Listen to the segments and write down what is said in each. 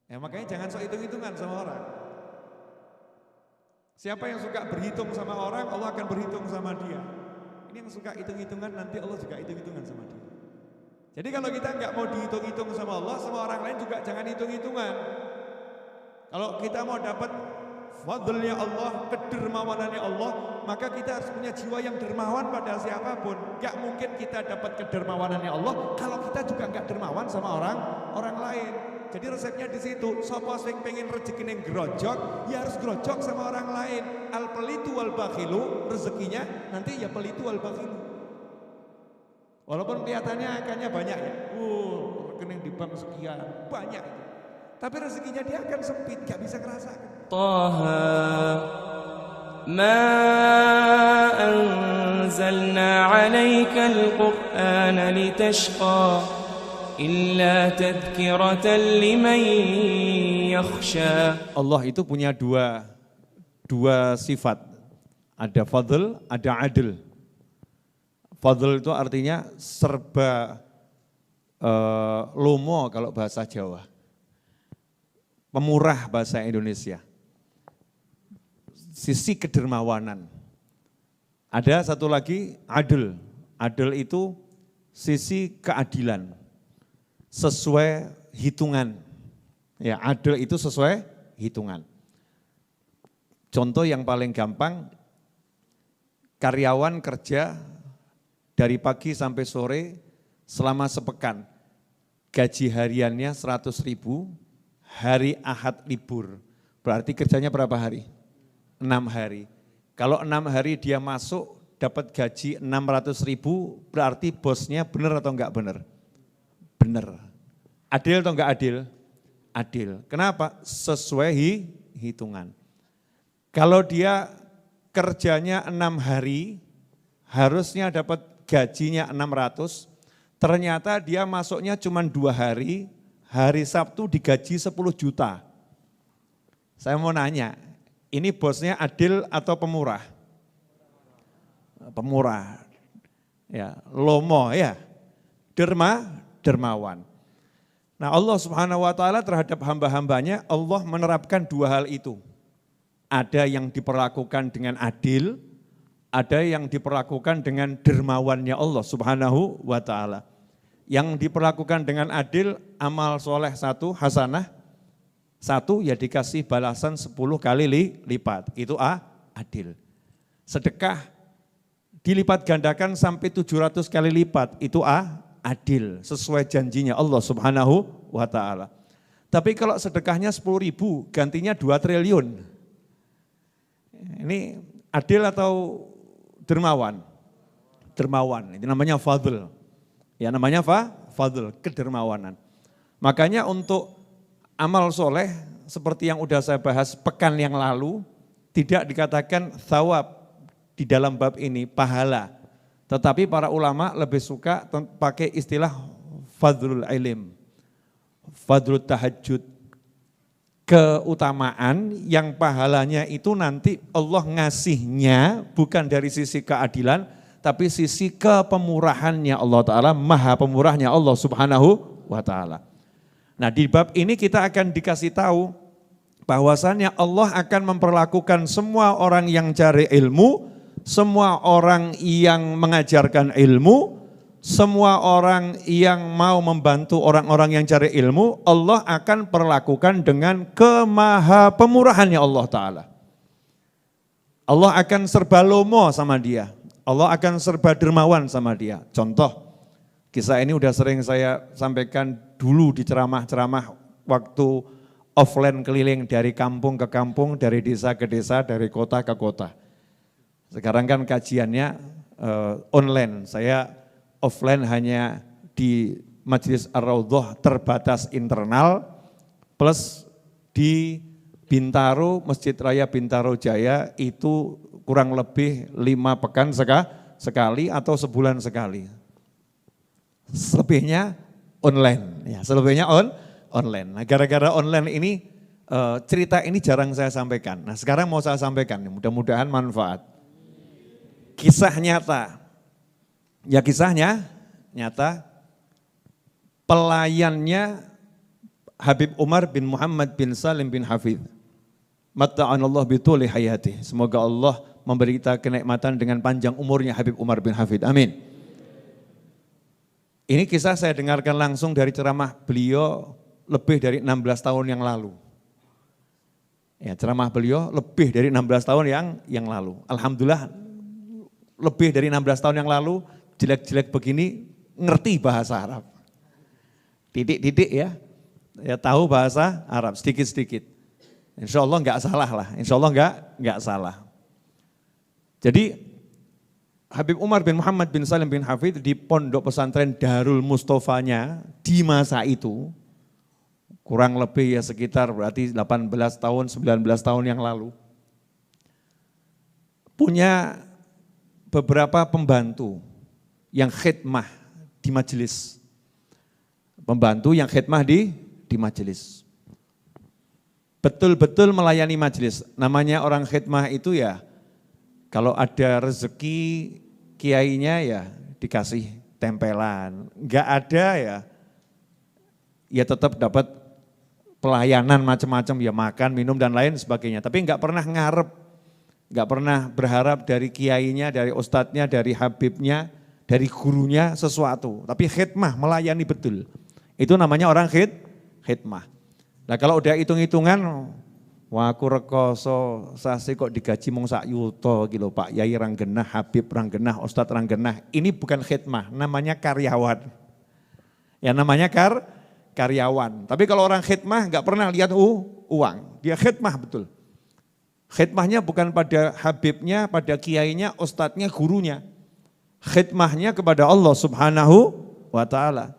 Ya makanya jangan sok hitung-hitungan sama orang. Siapa yang suka berhitung sama orang, Allah akan berhitung sama dia. Ini yang suka hitung-hitungan, nanti Allah juga hitung-hitungan sama dia. Jadi kalau kita nggak mau dihitung-hitung sama Allah, sama orang lain juga jangan hitung-hitungan. Kalau kita mau dapat fadlnya Allah, kedermawanannya Allah, maka kita harus punya jiwa yang dermawan pada siapapun. Gak mungkin kita dapat kedermawanannya Allah kalau kita juga gak dermawan sama orang lain. Jadi resepnya di situ. Sapa sing pengen rezeki ning grojok, ya harus grojok sama orang lain. Al pelitu wal bakhilu, rezekinya nanti ya pelitu wal bakhilu. Walaupun kelihatannya angkanya banyak ya. Rekening di bank sekian, banyak itu. Tapi rezekinya dia akan sempit, gak bisa ngerasakan. Taha ma anzalna 'alaikal Qur'ana litashqa illa tadhkiratan liman yakhsha. Allah itu punya dua sifat. Ada fadl, ada adil. Fadl itu artinya serba lomo kalau bahasa Jawa. Pemurah bahasa Indonesia. Sisi kedermawanan. Ada satu lagi adil. Adil itu sisi keadilan. Sesuai hitungan. Ya, adil itu sesuai hitungan. Contoh yang paling gampang, karyawan kerja dari pagi sampai sore selama sepekan. Gaji hariannya 100.000, hari Ahad libur. Berarti kerjanya berapa hari? 6 hari. Kalau 6 hari dia masuk dapat gaji 600.000, berarti bosnya benar atau enggak benar? Benar. Adil atau enggak adil? Adil. Kenapa? Sesuai hitungan. Kalau dia kerjanya 6 hari, harusnya dapat gajinya 600, ternyata dia masuknya cuma 2 hari, hari Sabtu digaji 10 juta. Saya mau nanya, ini bosnya adil atau pemurah? Pemurah. Ya, lomo ya. Dermawan. Nah, Allah Subhanahu wa taala terhadap hamba-hambanya, Allah menerapkan 2 hal itu. Ada yang diperlakukan dengan adil, ada yang diperlakukan dengan dermawannya Allah Subhanahu wa taala. Yang diperlakukan dengan adil, amal soleh 1, hasanah 1, ya dikasih balasan 10 kali lipat. Itu adil. Sedekah dilipat gandakan sampai 700 kali lipat. Itu adil. Sesuai janjinya Allah Subhanahu wa ta'ala. Tapi kalau sedekahnya 10.000, gantinya 2 triliun. Ini adil atau dermawan? Dermawan. Itu namanya fadl. Ya namanya fadl, kedermawanan. Makanya untuk amal soleh seperti yang udah saya bahas pekan yang lalu, tidak dikatakan thawab di dalam bab ini, pahala. Tetapi para ulama lebih suka pakai istilah fadlul ilm, fadlul tahajud. Keutamaan yang pahalanya itu nanti Allah ngasihnya bukan dari sisi keadilan, tapi sisi kepemurahannya Allah Ta'ala, maha pemurahnya Allah Subhanahu wa Ta'ala. Nah di bab ini kita akan dikasih tahu bahwasannya Allah akan memperlakukan semua orang yang cari ilmu, semua orang yang mengajarkan ilmu, semua orang yang mau membantu orang-orang yang cari ilmu, Allah akan perlakukan dengan kemaha pemurahannya Allah Ta'ala. Allah akan serba lomo sama dia. Allah akan serba dermawan sama dia. Contoh, kisah ini udah sering saya sampaikan dulu di ceramah-ceramah waktu offline keliling dari kampung ke kampung, dari desa ke desa, dari kota ke kota. Sekarang kan kajiannya online, saya offline hanya di Majelis Ar-Raudhah terbatas internal, plus di Bintaro, Masjid Raya Bintaro Jaya itu kurang lebih 5 pekan sekali atau sebulan sekali. Selebihnya online, ya selebihnya online. Nah gara-gara online ini cerita ini jarang saya sampaikan. Nah sekarang mau saya sampaikan, mudah-mudahan manfaat. Kisah nyata, ya kisahnya nyata, pelayannya Habib Umar bin Muhammad bin Salim bin Hafidh. Matta'anallah bituli hayati. Semoga Allah memberi kita kenikmatan dengan panjang umurnya Habib Umar bin Hafidh. Amin. Ini kisah saya dengarkan langsung dari ceramah beliau lebih dari 16 tahun yang lalu. Ya, ceramah beliau lebih dari 16 tahun yang lalu. Alhamdulillah lebih dari 16 tahun yang lalu jelek-jelek begini ngerti bahasa Arab. Titik-titik ya tahu bahasa Arab sedikit-sedikit. Insya Allah enggak salah lah, insya Allah enggak salah. Jadi Habib Umar bin Muhammad bin Salim bin Hafidh di pondok pesantren Darul Mustofanya di masa itu, kurang lebih ya sekitar berarti 18 tahun, 19 tahun yang lalu, punya beberapa pembantu yang khidmah di majelis. Pembantu yang khidmah di majelis. Betul-betul melayani majelis. Namanya orang khidmah itu ya, kalau ada rezeki kiainya ya dikasih tempelan. Enggak ada ya tetap dapat pelayanan macam-macam ya, makan, minum dan lain sebagainya. Tapi enggak pernah ngarep, enggak pernah berharap dari kiainya, dari ustadznya, dari habibnya, dari gurunya sesuatu. Tapi khidmah, melayani betul. Itu namanya orang khidmah. Nah kalau udah hitung-hitungan, wah aku rekoso sasi kok digaji mung sak yuto gitu Pak Yai ranggenah, Habib ranggenah, Ustadz ranggenah. Ini bukan khidmah, namanya karyawan. Ya namanya karyawan. Tapi kalau orang khidmah nggak pernah lihat uang, dia khidmah betul. Khidmahnya bukan pada habibnya, pada kiainya, ustadznya, gurunya. Khidmahnya kepada Allah Subhanahu wa ta'ala.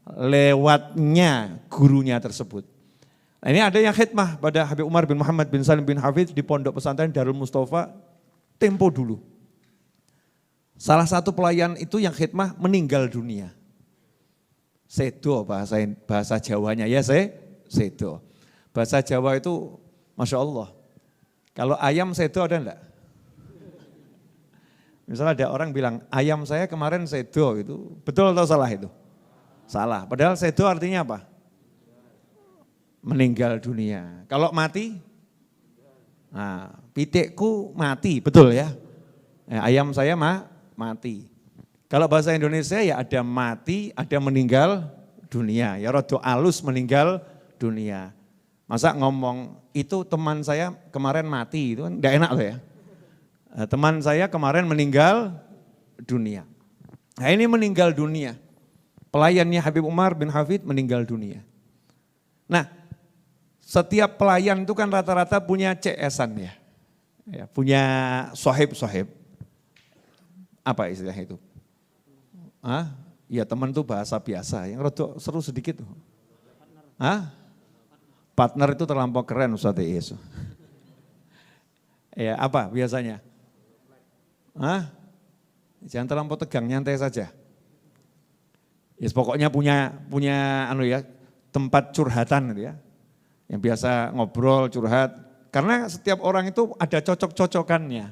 Lewatnya gurunya tersebut. Nah, ini ada yang khidmah pada Habib Umar bin Muhammad bin Salim bin Hafidh di pondok pesantren Darul Mustafa tempo dulu. Salah satu pelayan itu yang khidmah meninggal dunia. Sedo bahasa Jawanya ya sedo. Bahasa Jawa itu Masya Allah. Kalau ayam sedo ada enggak? Misalnya ada orang bilang ayam saya kemarin sedo itu, betul atau salah itu? Salah, padahal sedo artinya apa? Meninggal dunia. Kalau mati? Nah, pitikku mati, betul ya? Ayam saya mati. Kalau bahasa Indonesia ya ada mati, ada meninggal dunia. Ya rada alus meninggal dunia. Masa ngomong itu teman saya kemarin mati, itu kan enggak enak loh ya. Teman saya kemarin meninggal dunia. Nah ini meninggal dunia. Pelayannya Habib Umar bin Hafidh meninggal dunia. Nah setiap pelayan itu kan rata-rata punya CS-an ya. Punya sohib-sohib. Apa istilah itu? Ya teman itu bahasa biasa, yang rada seru sedikit. Partner itu terlampau keren Ustaz Yesus. Ya apa biasanya? Jangan terlampau tegang, nyantai saja. Ya pokoknya punya tempat curhatan gitu ya. Yang biasa ngobrol, curhat. Karena setiap orang itu ada cocok-cocokannya.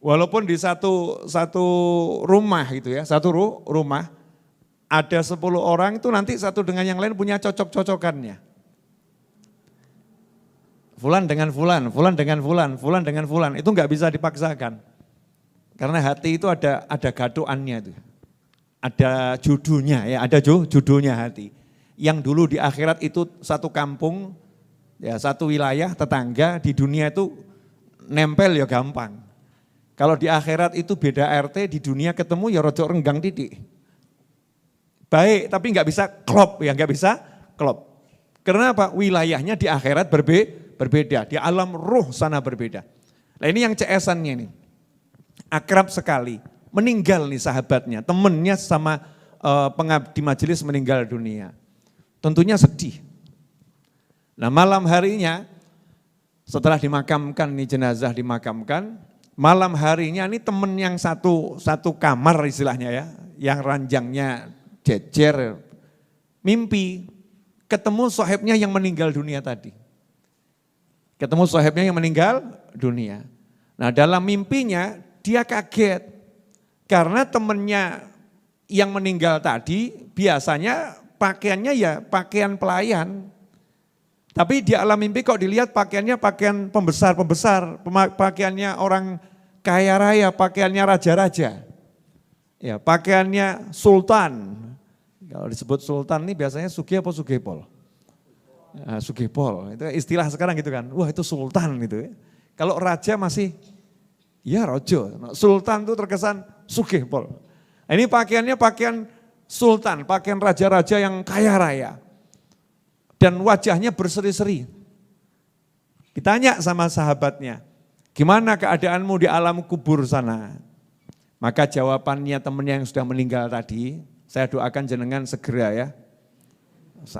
Walaupun di satu rumah gitu ya, satu rumah ada 10 orang itu nanti satu dengan yang lain punya cocok-cocokannya. Fulan dengan fulan, fulan dengan fulan, fulan dengan fulan, itu enggak bisa dipaksakan. Karena hati itu ada gaduannya itu. Ada jodohnya ya, ada jodohnya hati. Yang dulu di akhirat itu satu kampung, ya satu wilayah tetangga, di dunia itu nempel ya gampang. Kalau di akhirat itu beda RT, di dunia ketemu ya rada renggang titik. Baik, tapi enggak bisa klop ya, enggak bisa klop. Karena apa? Wilayahnya di akhirat berbeda, di alam ruh sana berbeda. Nah ini yang CS-annya nih, akrab sekali, meninggal nih sahabatnya, temennya sama pengabdi majelis meninggal dunia. Tentunya sedih. Nah malam harinya setelah dimakamkan nih jenazah dimakamkan, malam harinya ini temen yang satu kamar istilahnya ya, yang ranjangnya jejer, mimpi ketemu sohibnya yang meninggal dunia tadi. Ketemu sohibnya yang meninggal dunia. Nah dalam mimpinya dia kaget karena temennya yang meninggal tadi biasanya pakaiannya ya pakaian pelayan. Tapi di alam mimpi kok dilihat pakaiannya pakaian pembesar-pembesar, pakaiannya orang kaya raya, pakaiannya raja-raja. Ya, pakaiannya sultan. Kalau disebut sultan ini biasanya sugih apa sugihpol? Nah, sugihpol, itu istilah sekarang gitu kan. Wah, itu sultan gitu ya. Kalau raja masih ya rojo. Sultan itu terkesan sugihpol. Ini pakaiannya pakaian sultan, pakaian raja-raja yang kaya raya. Dan wajahnya berseri-seri. Ditanya sama sahabatnya, gimana keadaanmu di alam kubur sana? Maka jawabannya temannya yang sudah meninggal tadi, saya doakan jenengan segera ya.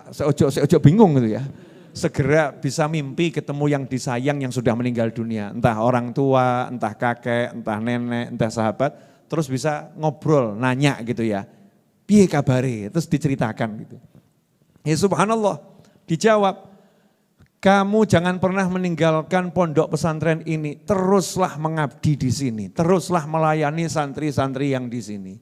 Seojo bingung gitu ya. Segera bisa mimpi ketemu yang disayang yang sudah meninggal dunia. Entah orang tua, entah kakek, entah nenek, entah sahabat. Terus bisa ngobrol, nanya gitu ya. Piye kabare? Terus diceritakan gitu. Ya subhanallah. Dijawab, kamu jangan pernah meninggalkan pondok pesantren ini, teruslah mengabdi di sini, teruslah melayani santri-santri yang di sini.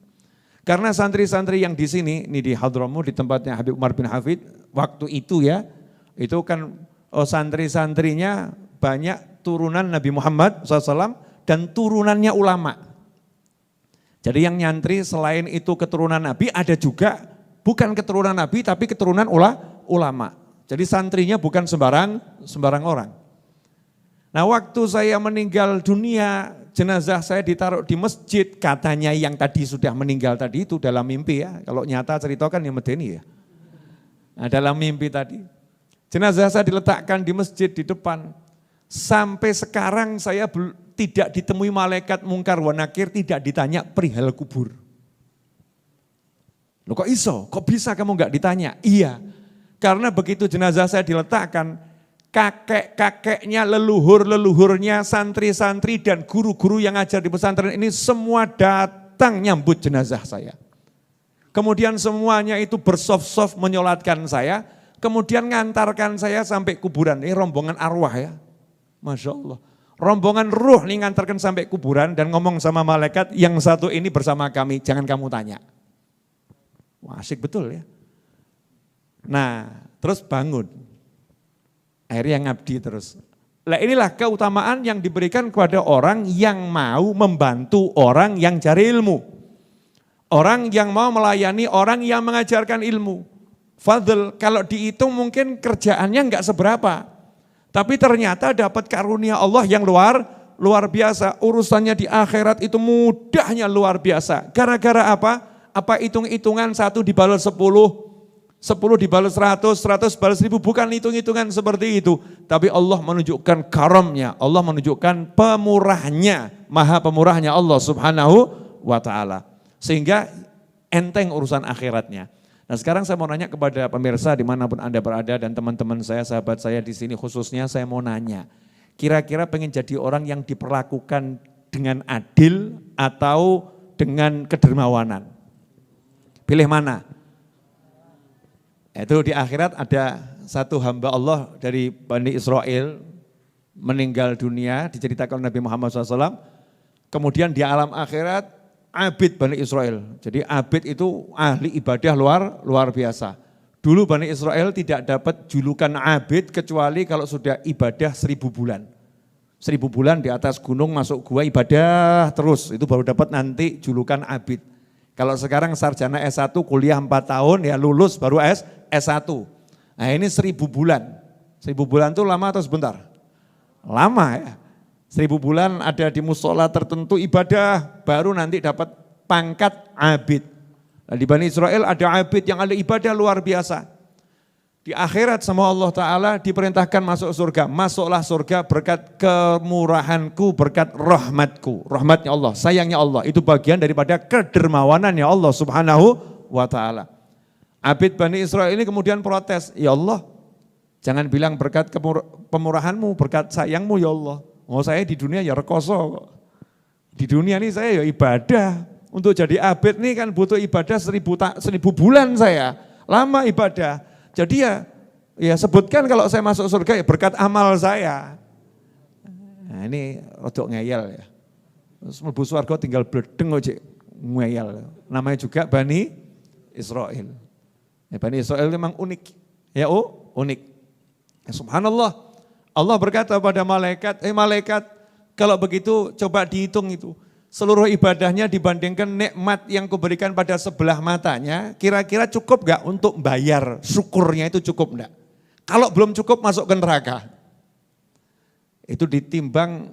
Karena santri-santri yang di sini, ini di Hadramu, di tempatnya Habib Umar bin Hafid, waktu itu ya, itu kan santri-santrinya banyak turunan Nabi Muhammad SAW dan turunannya ulama. Jadi yang nyantri selain itu keturunan Nabi, ada juga bukan keturunan Nabi tapi keturunan ulama. Jadi santrinya bukan sembarang orang. Nah waktu saya meninggal dunia, jenazah saya ditaruh di masjid, katanya yang tadi sudah meninggal tadi itu dalam mimpi ya. Kalau nyata ceritakan ya medeni ya. Nah dalam mimpi tadi, jenazah saya diletakkan di masjid di depan. Sampai sekarang saya tidak ditemui malaikat mungkar wa nakir, tidak ditanya perihal kubur. Loh kok iso? Kok bisa kamu enggak ditanya? Iya. Karena begitu jenazah saya diletakkan, kakek-kakeknya, leluhur-leluhurnya, santri-santri dan guru-guru yang ngajar di pesantren ini semua datang nyambut jenazah saya. Kemudian semuanya itu bersof-sof menyolatkan saya, kemudian ngantarkan saya sampai kuburan. Ini rombongan arwah ya, Masya Allah. Rombongan ruh nih ngantarkan sampai kuburan dan ngomong sama malaikat, yang satu ini bersama kami, jangan kamu tanya. Wah asik betul ya. Nah, terus bangun. Akhirnya ngabdi terus. Nah inilah keutamaan yang diberikan kepada orang yang mau membantu orang yang cari ilmu. Orang yang mau melayani orang yang mengajarkan ilmu. Fadl, kalau dihitung mungkin kerjaannya enggak seberapa. Tapi ternyata dapat karunia Allah yang luar biasa. Urusannya di akhirat itu mudahnya luar biasa. Gara-gara apa? Apa hitung-hitungan 1 dibalas 10 dibalas 100, 100 balas 1000, bukan hitung-hitungan seperti itu. Tapi Allah menunjukkan karamnya, Allah menunjukkan pemurahnya, maha pemurahnya Allah subhanahu wa ta'ala. Sehingga enteng urusan akhiratnya. Nah sekarang saya mau nanya kepada pemirsa dimanapun Anda berada dan teman-teman saya, sahabat saya di sini khususnya, saya mau nanya. Kira-kira pengen jadi orang yang diperlakukan dengan adil atau dengan kedermawanan? Pilih mana? Itu di akhirat ada satu hamba Allah dari Bani Israel meninggal dunia, diceritakan Nabi Muhammad SAW. Kemudian di alam akhirat abid Bani Israel. Jadi abid itu ahli ibadah luar biasa. Dulu Bani Israel tidak dapat julukan abid kecuali kalau sudah ibadah 1000 bulan. 1000 bulan di atas gunung masuk gua ibadah terus, itu baru dapat nanti julukan abid. Kalau sekarang sarjana S1 kuliah 4 tahun ya lulus baru S1. Nah ini 1000 bulan. 1000 bulan itu lama atau sebentar? Lama ya. 1000 bulan ada di musola tertentu ibadah baru nanti dapat pangkat abid. Nah, di Bani Israel ada abid yang ada ibadah luar biasa. Di akhirat sama Allah Ta'ala diperintahkan masuk surga. Masuklah surga berkat kemurahanku, berkat rahmatku. Rahmatnya Allah, sayangnya Allah. Itu bagian daripada kedermawanannya Allah Subhanahu wa Ta'ala. Abid Bani Israel ini kemudian protes, ya Allah jangan bilang berkat pemurahanmu, berkat sayangmu ya Allah. Oh saya di dunia ya rekoso. Di dunia ini saya ya ibadah. Untuk jadi abid nih kan butuh ibadah 1000 bulan saya. Lama ibadah. Jadi ya sebutkan kalau saya masuk surga ya berkat amal saya. Nah ini rodok ngeyel ya. Terus mlebu swarga tinggal bledeng aja ngeyel. Namanya juga Bani Israel. Bani Israel memang unik. Ya unik. Ya, subhanallah. Allah berkata pada malaikat, malaikat, kalau begitu coba dihitung itu. Seluruh ibadahnya dibandingkan nikmat yang kuberikan pada sebelah matanya, kira-kira cukup gak untuk bayar syukurnya, itu cukup enggak? Kalau belum cukup masuk ke neraka. Itu ditimbang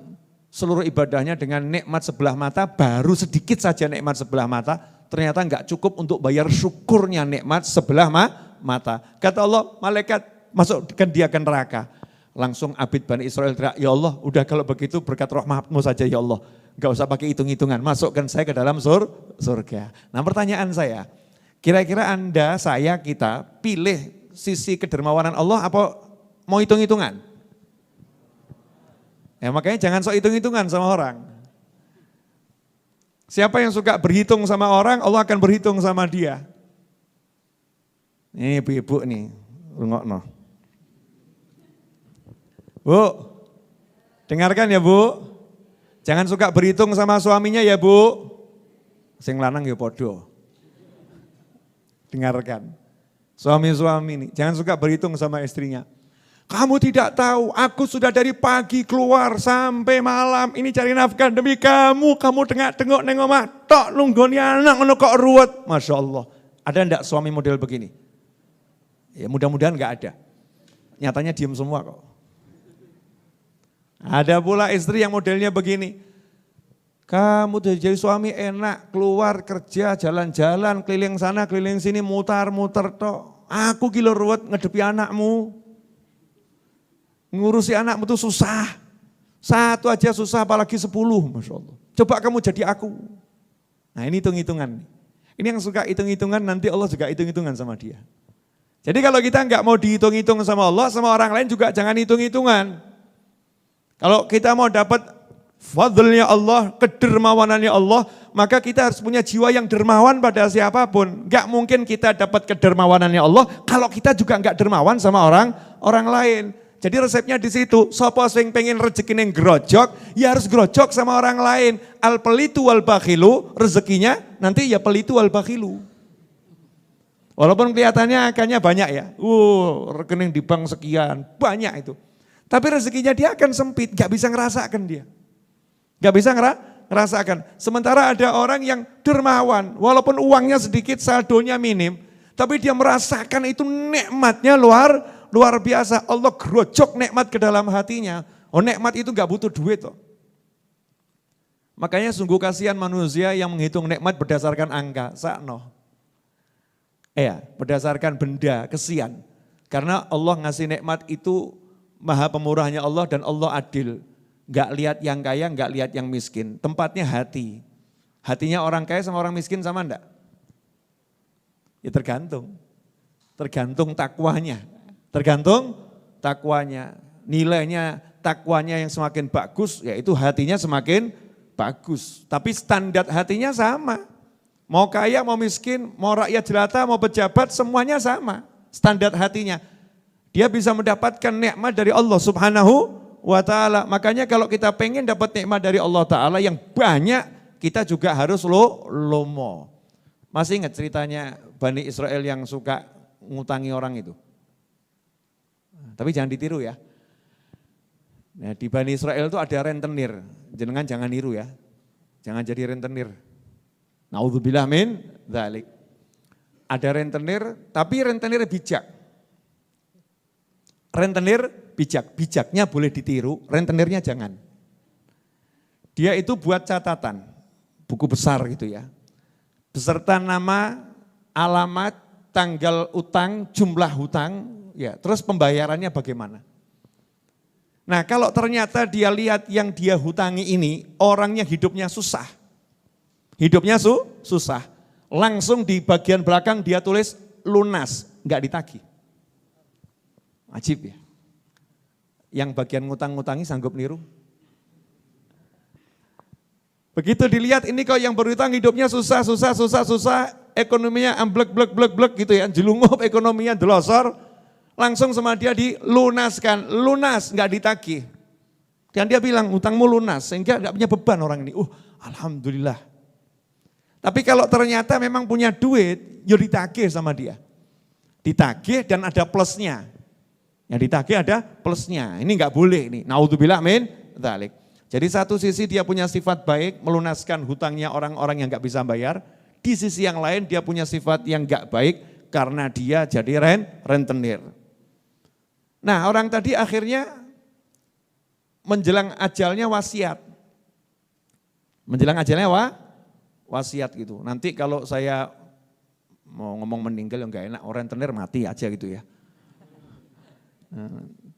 seluruh ibadahnya dengan nikmat sebelah mata, baru sedikit saja nikmat sebelah mata, ternyata enggak cukup untuk bayar syukurnya nikmat sebelah mata. Kata Allah, malaikat masukkan dia ke neraka. Langsung abid Bani Israel teriak, ya Allah udah kalau begitu berkat rahmatmu saja ya Allah. Enggak usah pakai hitung-hitungan, masukkan saya ke dalam surga. Nah pertanyaan saya, kira-kira Anda, saya, kita pilih sisi kedermawanan Allah apa mau hitung-hitungan? Ya makanya jangan sok hitung-hitungan sama orang. Siapa yang suka berhitung sama orang, Allah akan berhitung sama dia. Ini ibu-ibu nih, rungokno. Bu, dengarkan ya Bu. Jangan suka berhitung sama suaminya ya Bu. Sing lanang ya podo. Dengarkan. Suami-suami ini, jangan suka berhitung sama istrinya. Kamu tidak tahu, aku sudah dari pagi keluar sampai malam ini cari nafkah demi kamu. Kamu tengok-tengok neng omah, tok nunggoni anak ngono kok ruwet. Masya Allah. Ada enggak suami model begini? Ya mudah-mudahan enggak ada. Nyatanya diem semua kok. Ada pula istri yang modelnya begini. Kamu jadi suami enak, keluar kerja, jalan-jalan, keliling sana, keliling sini, mutar-mutar tok. Aku kilo ruwet ngedepi anakmu. Ngurusi anakmu itu susah. Satu aja susah apalagi 10, Masya Allah. Coba kamu jadi aku. Nah ini hitung-hitungan. Ini yang suka hitung-hitungan nanti Allah juga hitung-hitungan sama dia. Jadi kalau kita enggak mau dihitung-hitung sama Allah, sama orang lain juga jangan hitung-hitungan. Kalau kita mau dapat fadlnya Allah, kedermawanannya Allah, maka kita harus punya jiwa yang dermawan pada siapapun. Enggak mungkin kita dapat kedermawanannya Allah kalau kita juga enggak dermawan sama orang lain. Jadi resepnya di situ, sapa sing pengen rezeki ning grojok, ya harus grojok sama orang lain. Al pelitu wal bakhilu, rezekinya nanti ya pelitu wal bakhilu. Walaupun kelihatannya angkanya banyak ya, rekening di bank sekian, banyak itu. Tapi rezekinya dia akan sempit, gak bisa ngerasakan dia. Gak bisa ngerasakan. Sementara ada orang yang dermawan, walaupun uangnya sedikit, saldonya minim, tapi dia merasakan itu nikmatnya luar biasa. Allah gerojok nikmat ke dalam hatinya. Oh nikmat itu gak butuh duit toh. Makanya sungguh kasihan manusia yang menghitung nikmat berdasarkan angka. Sakno. Berdasarkan benda, kesian. Karena Allah ngasih nikmat itu maha pemurahnya Allah dan Allah adil. Gak lihat yang kaya, gak lihat yang miskin. Tempatnya hati. Hatinya orang kaya sama orang miskin sama enggak? Ya tergantung. Tergantung takwanya. Tergantung takwanya. Nilainya takwanya yang semakin bagus, yaitu hatinya semakin bagus. Tapi standar hatinya sama. Mau kaya, mau miskin, mau rakyat jelata, mau pejabat, semuanya sama. Standar hatinya. Dia bisa mendapatkan nikmat dari Allah Subhanahu wa ta'ala. Makanya kalau kita pengen dapat nikmat dari Allah ta'ala yang banyak, kita juga harus lomo. Masih ingat ceritanya Bani Israel yang suka ngutangi orang itu? Tapi jangan ditiru ya. Nah, di Bani Israel itu ada rentenir. Jenengan jangan niru ya. Jangan jadi rentenir. Naudzubillah min dzalik. Ada rentenir, tapi rentenir bijak. Rentenir bijak. Bijaknya boleh ditiru, rentenirnya jangan. Dia itu buat catatan, buku besar gitu ya. Beserta nama, alamat, tanggal utang, jumlah hutang, ya, terus pembayarannya bagaimana. Nah kalau ternyata dia lihat yang dia hutangi ini orangnya hidupnya susah. Hidupnya susah. Langsung di bagian belakang dia tulis lunas, enggak ditagih. Ajib ya. Yang bagian ngutang-ngutangi sanggup niru. Begitu dilihat ini kok yang berhutang hidupnya susah, ekonominya amblek gitu ya, jelungup ekonominya delosor, langsung sama dia dilunaskan, lunas nggak ditagih. Dan dia bilang hutangmu lunas sehingga nggak punya beban orang ini. Alhamdulillah. Tapi kalau ternyata memang punya duit, ya ditagih sama dia. Ditagih dan ada plusnya. Yang ditagih ada plusnya. Ini enggak boleh ini. Naudzubillah min dzalik. Jadi satu sisi dia punya sifat baik, melunaskan hutangnya orang-orang yang enggak bisa bayar. Di sisi yang lain dia punya sifat yang enggak baik karena dia jadi rentenir. Nah, orang tadi akhirnya menjelang ajalnya wasiat. Menjelang ajalnya wasiat gitu. Nanti kalau saya mau ngomong meninggal yang enggak enak, orang rentenir mati aja gitu ya.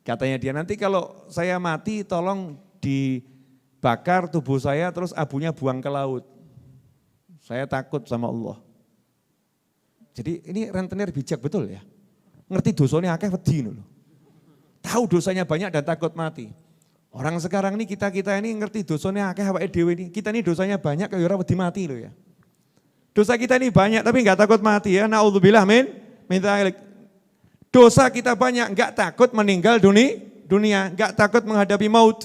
Katanya dia, nanti kalau saya mati tolong dibakar tubuh saya terus abunya buang ke laut. Saya takut sama Allah. Jadi ini rentenir bijak betul ya. Ngerti dosanya akeh wedi loh. Tahu dosanya banyak dan takut mati. Orang sekarang ini kita ini ngerti dosanya akeh awake dhewe ini. Kita ini dosanya banyak kayak ora wedi mati loh ya. Dosa kita ini banyak tapi enggak takut mati ya. Naudzubillah min dzalik. Dosa kita banyak, enggak takut meninggal dunia, enggak takut menghadapi maut.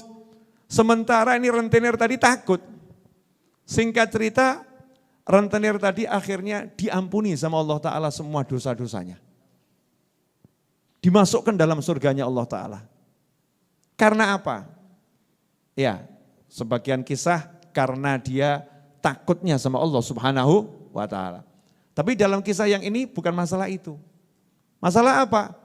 Sementara ini rentenir tadi takut. Singkat cerita, rentenir tadi akhirnya diampuni sama Allah Ta'ala semua dosa-dosanya. Dimasukkan dalam surganya Allah Ta'ala. Karena apa? Ya, sebagian kisah karena dia takutnya sama Allah Subhanahu wa Ta'ala. Tapi dalam kisah yang ini bukan masalah itu. Masalah apa?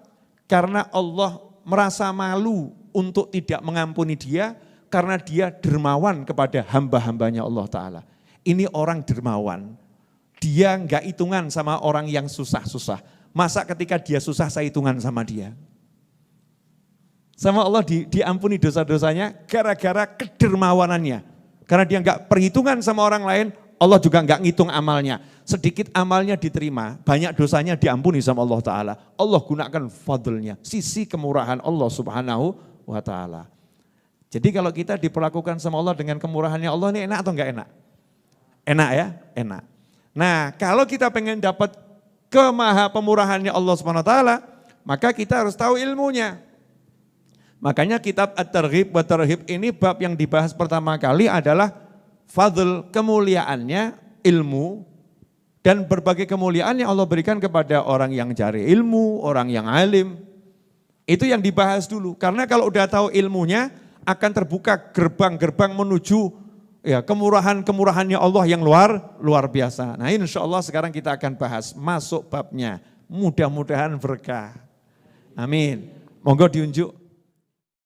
Karena Allah merasa malu untuk tidak mengampuni dia karena dia dermawan kepada hamba-hambanya Allah Ta'ala. Ini orang dermawan, dia enggak hitungan sama orang yang susah-susah. Masa ketika dia susah saya hitungan sama dia? Sama Allah diampuni dosa-dosanya gara-gara kedermawanannya. Karena dia enggak perhitungan sama orang lain, Allah juga enggak ngitung amalnya. Sedikit amalnya diterima, banyak dosanya diampuni sama Allah Ta'ala. Allah gunakan fadlnya, sisi kemurahan Allah Subhanahu wa Ta'ala. Jadi kalau kita diperlakukan sama Allah dengan kemurahannya Allah, ini enak atau enggak enak? Enak ya? Enak. Nah kalau kita pengen dapat kemaha pemurahannya Allah Subhanahu wa Ta'ala, maka kita harus tahu ilmunya. Makanya kitab At-Targhib wa Tarhib ini bab yang dibahas pertama kali adalah fadl, kemuliaannya ilmu, dan berbagai kemuliaan yang Allah berikan kepada orang yang cari ilmu, orang yang alim. Itu yang dibahas dulu. Karena kalau udah tahu ilmunya, akan terbuka gerbang-gerbang menuju ya kemurahan-kemurahannya Allah yang luar biasa. Nah insya Allah sekarang kita akan bahas, masuk babnya. Mudah-mudahan berkah. Amin. Monggo diunjuk